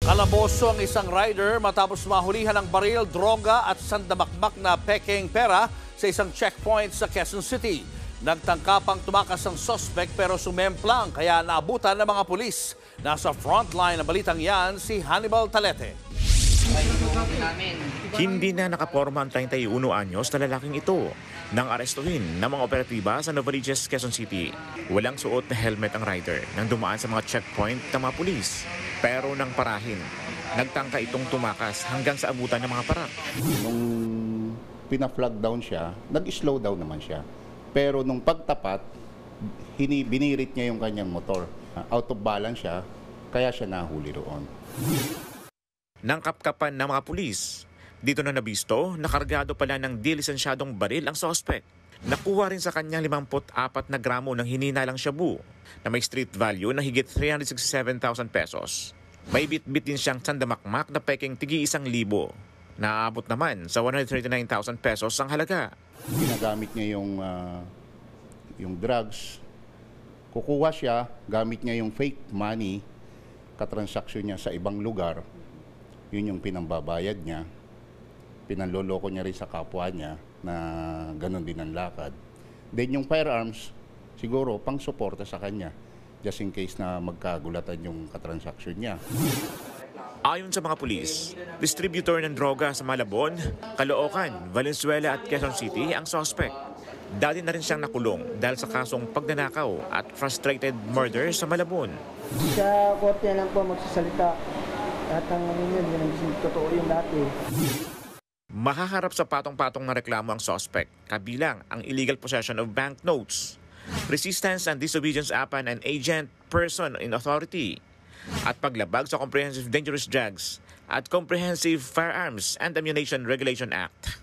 Kalaboso ang isang rider matapos mahulihan ng baril, droga at sandamakmak na pekeng pera sa isang checkpoint sa Quezon City. Nagtangka pang tumakas ang suspect pero sumemplang kaya naabutan ng mga pulis. Nasa frontline ng balitang yan si Hannibal Talete. Hindi na nakaporma ang 31 anyos na lalaking ito nang arestuhin ng mga operatiba sa Novaliches, Quezon City. Walang suot na helmet ang rider nang dumaan sa mga checkpoint ng mga pulis. Pero nang parahin, nagtangka itong tumakas hanggang sa abutan ng mga parak. Nung pina-flag down siya, nag-slow down naman siya. Pero nung pagtapat, binirit niya yung kanyang motor. Out of balance siya, kaya siya nahuli roon. Nang kapkapan ng mga pulis, dito na nabisto, nakargado pala ng di-lisensyadong baril ang suspect. Nakuha rin sa kanya 54 na gramo ng hininalang shabu na may street value na higit 367,000 pesos. May bit-bit din siyang sandamakmak na peking tigi 1,000. Naabot naman sa 139,000 pesos ang halaga. Ginagamit niya yung drugs. Kukuha siya, gamit niya yung fake money, katransaksyon niya sa ibang lugar. Yun yung pinambabayad niya. Pinanloloko niya rin sa kapwa niya na ganun din ang lakad. Then yung firearms, siguro pang suporta sa kanya just in case na magkagulatan yung katransaksyon niya. Ayon sa mga pulis, distributor ng droga sa Malabon, Caloocan, Valenzuela at Quezon City ang suspect. Dati na rin siyang nakulong dahil sa kasong pagnanakaw at frustrated murder sa Malabon. Sa korte lang po magsasalita. At ang yun totoo yung dati. Mahaharap sa patong-patong na reklamo ang suspect, kabilang ang illegal possession of banknotes, resistance and disobedience upon an agent, person in authority, at paglabag sa Comprehensive Dangerous Drugs at Comprehensive Firearms and Ammunition Regulation Act.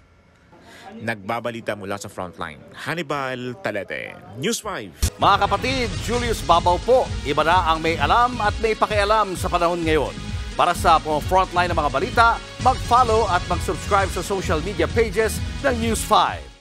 Nagbabalita mula sa frontline, Hannibal Talete, News 5. Mga kapatid, Julius Babaw po. Iba na ang may alam at may pakialam sa panahon ngayon. Para sa frontline ng mga balita, mag-follow at mag-subscribe sa social media pages ng News 5.